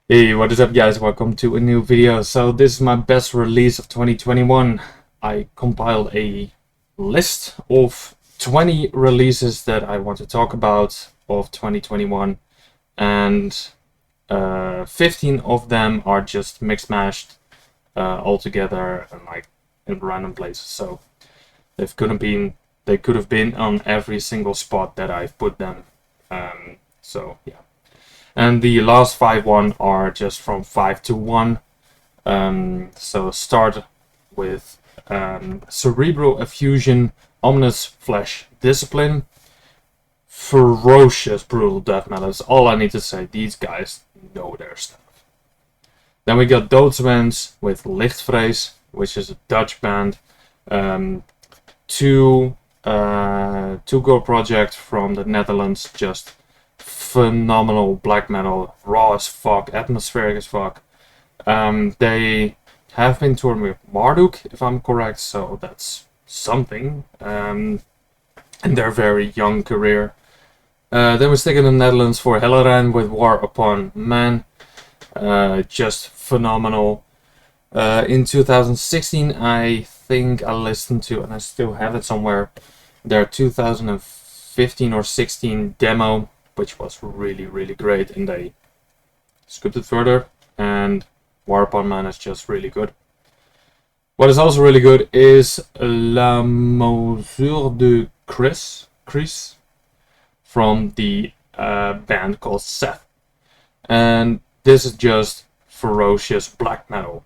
Hey, what is up guys? Welcome to a new video. So this is my best release of 2021. I compiled a list of 20 releases that I want to talk about of 2021, and 15 of them are just mixed mashed all together and like in random places. So they could have been on every single spot that I've put them. So yeah. And the last 5 are just from 5 to 1. So start with Cerebral, Effusion, Ominous Flesh, Discipline. Ferocious, brutal death metal. That's all I need to say. These guys know their stuff. Then we got Doodswens with Lichtvrees, which is a Dutch band. Two girl project from the Netherlands, just phenomenal black metal, raw as fuck, atmospheric as fuck. They have been touring with Marduk, if I'm correct, so that's something in their very young career. Then we stick in the Netherlands for Helleruin with War Upon Man, just phenomenal. In 2016, I think I listened to, and I still have it somewhere, their 2015 or 16 demo, which was really great, and they scripted further, and War Upon Man is just really good. What is also really good is La Morsure de Chris from the band called Seth, and this is just ferocious black metal.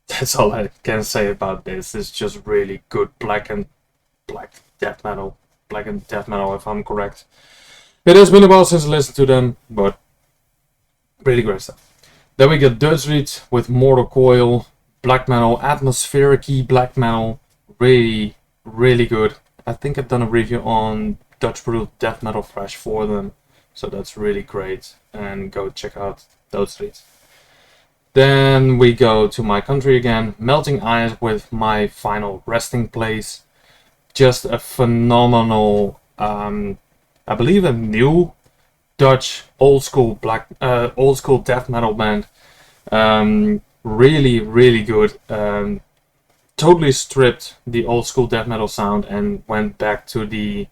That's all I can say about this. It's just really good black death metal, if I'm correct. It has been a while since I listened to them, but really great stuff. Then we get Dodsrit with Mortal Coil, black metal, atmospheric black metal, really good. I think I've done a review on Dutch brutal death metal thrash for them, so that's really great, and go check out Dodsrit. Then we go to my country again, Melting Ice with My Final Resting Place. Just a phenomenal, I believe a new Dutch old school death metal band. Really good. Totally stripped the old school death metal sound and went back to the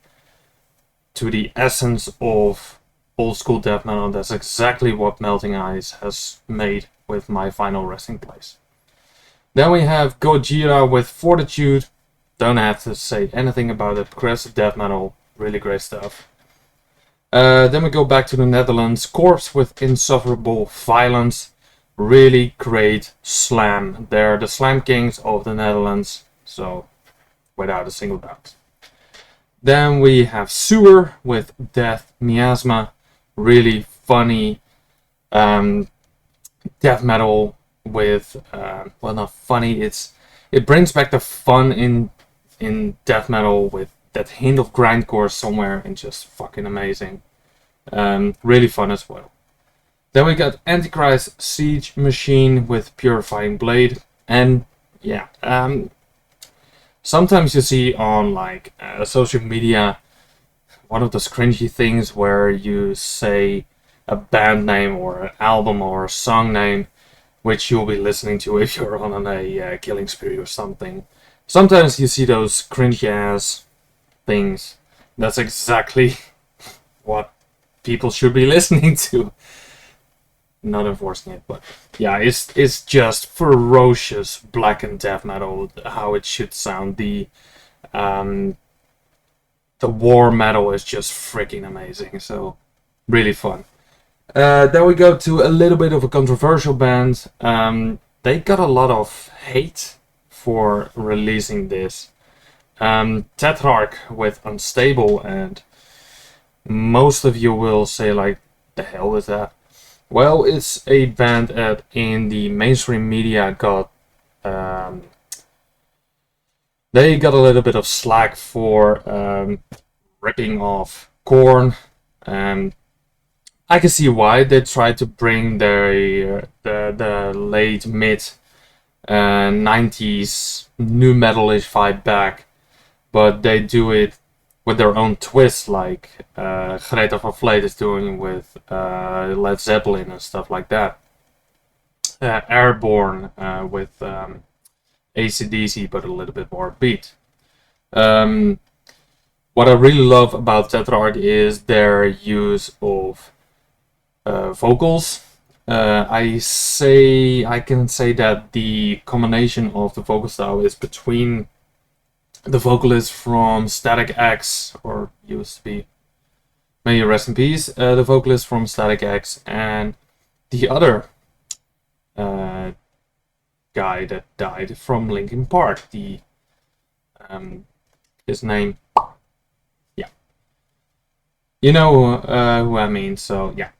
essence of old school death metal. That's exactly what Melting Ice has made with My Final Resting Place. Then we have Gojira with Fortitude. Don't have to say anything about it. Progressive death metal, really great stuff. Then we go back to the Netherlands. Korpse with Insufferable Violence. Really great slam. They're the slam kings of the Netherlands, so without a single doubt. Then we have Sewer with Death Miasma. Really funny death metal with, well, not funny, it brings back the fun in death metal with that hint of grindcore somewhere, and just fucking amazing. Really fun as well. Then we got Antichrist Siege Machine with Purifying Blade, and yeah, sometimes you see on like social media one of those cringy things where you say a band name or an album or a song name which you'll be listening to if you're on a killing spree or something. Sometimes you see those cringy ass things. That's exactly what people should be listening to. Not enforcing it, but yeah, it's just ferocious black and death metal, how it should sound. The war metal is just freaking amazing, so really fun. Then we go to a little bit of a controversial band. They got a lot of hate for releasing this. Tetrarch with Unstable, and most of you will say like, the hell is that? Well, it's a band that in the mainstream media got they got a little bit of slack for ripping off Korn. I can see why. They tried to bring the late mid 90s new metalish vibe back, but they do it with their own twist, like Greta Van Vleet is doing with Led Zeppelin and stuff like that. Airborne with AC/DC, but a little bit more beat. What I really love about Tetrarch is their use of vocals. I can say that the combination of the vocal style is between the vocalist from Static X, or used to be, may you rest in peace, the vocalist from Static X, and the other guy that died from Linkin Park. The his name, yeah, you know who I mean. So yeah,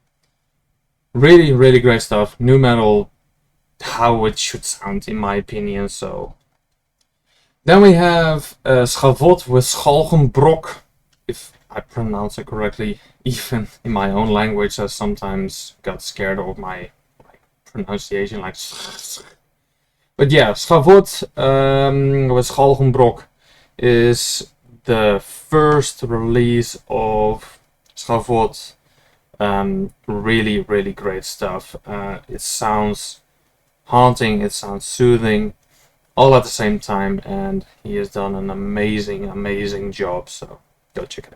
really, really great stuff. New metal, how it should sound, in my opinion. So then we have Schavot with Galgenbrok, if I pronounce it correctly. Even in my own language, I sometimes got scared of my pronunciation, like. But yeah, Schavot with Galgenbrok is the first release of Schavot. Really, really great stuff. It sounds haunting, it sounds soothing, all at the same time, and he has done an amazing, amazing job, so go check it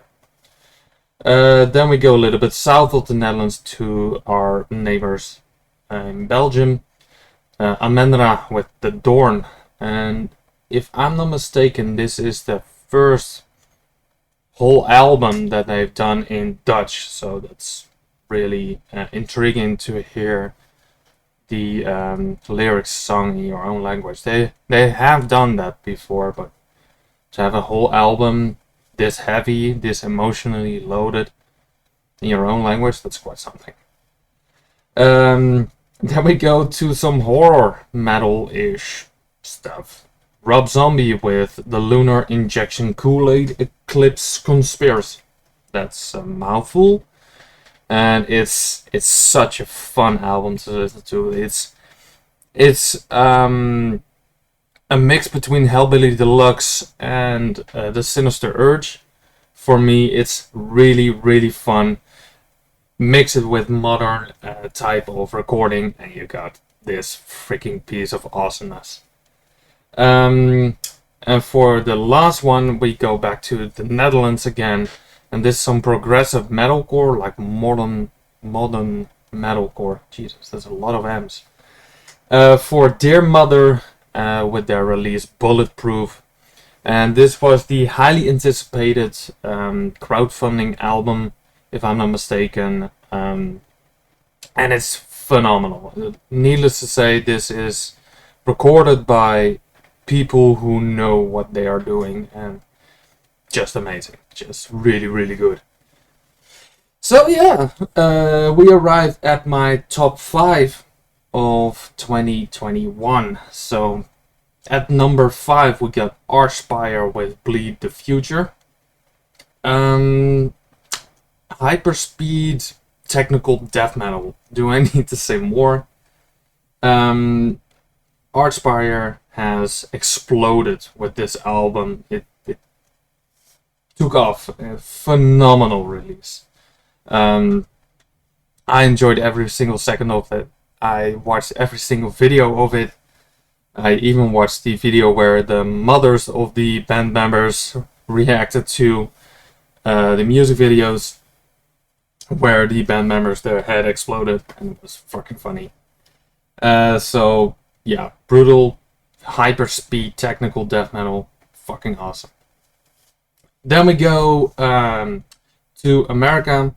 out. Then we go a little bit south of the Netherlands to our neighbors in Belgium. Amenra with the Doorn, and if I'm not mistaken, this is the first whole album that they've done in Dutch, so that's really intriguing to hear the lyrics sung in your own language. They have done that before, but to have a whole album this heavy, this emotionally loaded in your own language, that's quite something. Then we go to some horror metal-ish stuff. Rob Zombie with the Lunar Injection Kool-Aid Eclipse Conspiracy. That's a mouthful, and it's such a fun album to listen to. It's a mix between Hellbilly Deluxe and the Sinister Urge. For me, it's really, really fun. Mix it with modern type of recording, and you got this freaking piece of awesomeness. And for the last one, we go back to the Netherlands again, and this is some progressive metalcore, like modern metalcore. Jesus, there's a lot of M's. For Dear Mother, with their release Bulletproof, and this was the highly anticipated crowdfunding album, if I'm not mistaken, and it's phenomenal. Needless to say, this is recorded by people who know what they are doing, and just amazing, just really, really good. So yeah, we arrived at my top 5 of 2021. So at number 5 we got Archspire with Bleed the Future. Hyperspeed technical death metal. Do I need to say more? Archspire has exploded with this album. It took off. A phenomenal release. I enjoyed every single second of it. I watched every single video of it. I even watched the video where the mothers of the band members reacted to the music videos where the band members, their head exploded, and it was fucking funny. So yeah, brutal, hyper speed, technical death metal, fucking awesome. Then we go to America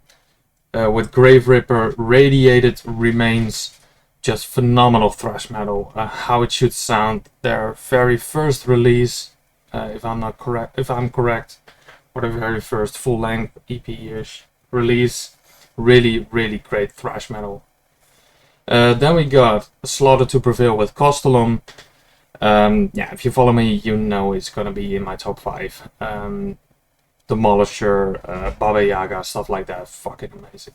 with Grave Ripper, Radiated Remains, just phenomenal thrash metal. How it should sound. Their very first release, if I'm correct, or the very first full-length EP-ish release. Really, really great thrash metal. Then we got Slaughter to Prevail with Kostolom. Yeah, if you follow me, you know it's gonna be in my top 5. Demolisher, Baba Yaga, stuff like that. Fucking amazing.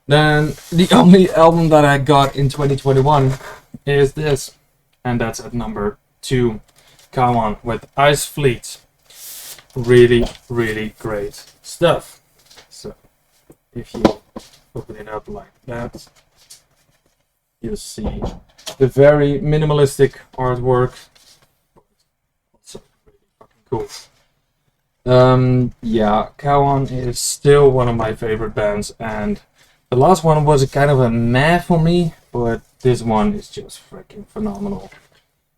Then the only album that I got in 2021 is this, and that's at number 2, Kauan with Ice Fleet. really, really great stuff. So if you open it up like that, you'll see the very minimalistic artwork. Also really fucking cool. Yeah, Kauan is still one of my favorite bands, and the last one was a kind of a meh for me, but this one is just freaking phenomenal.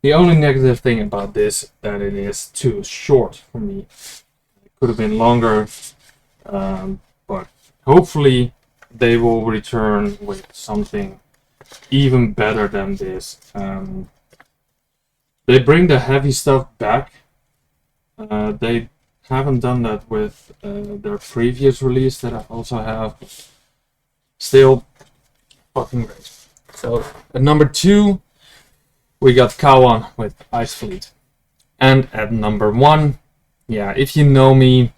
The only negative thing about this that it is too short for me. It could have been longer, but hopefully they will return with something even better than this. They bring the heavy stuff back. They haven't done that with their previous release that I also have. Still fucking great. So at number 2 we got Kauan with Ice Fleet. And at number 1, yeah, if you know me,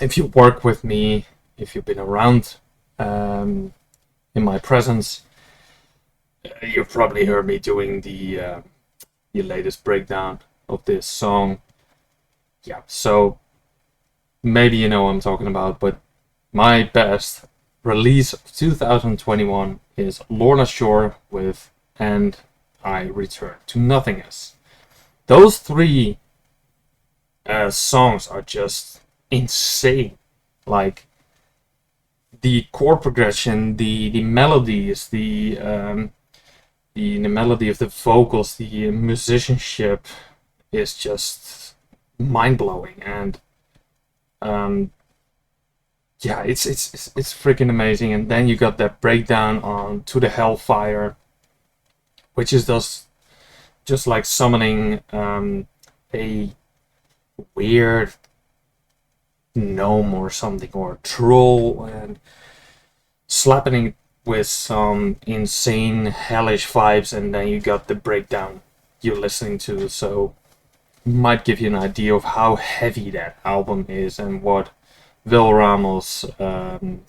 if you work with me, if you've been around in my presence, you've probably heard me doing the latest breakdown of this song. Yeah, so maybe you know what I'm talking about, but my best release of 2021 is Lorna Shore with And I Return to Nothingness. Those 3 songs are just insane. Like the chord progression, the melodies, the melody of the vocals, the musicianship is just mind-blowing, and yeah, it's freaking amazing. And then you got that breakdown on To the Hellfire, which is just like summoning a weird gnome or something, or a troll, and slapping it with some insane hellish vibes, and then you got the breakdown you're listening to. So might give you an idea of how heavy that album is and what Will Ramos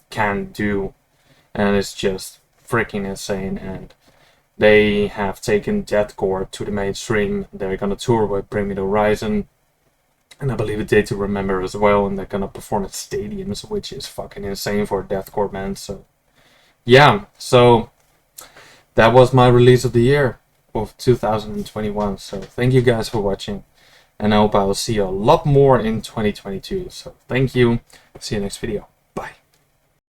can do, and it's just freaking insane. And they have taken deathcore to the mainstream. They're gonna tour with Bring Me the Horizon, and I believe a Day to Remember as well, and they're gonna perform at stadiums, which is fucking insane for a deathcore band. So yeah, so that was my release of the year of 2021. So thank you guys for watching, and I hope I will see you a lot more in 2022. So thank you. See you next video.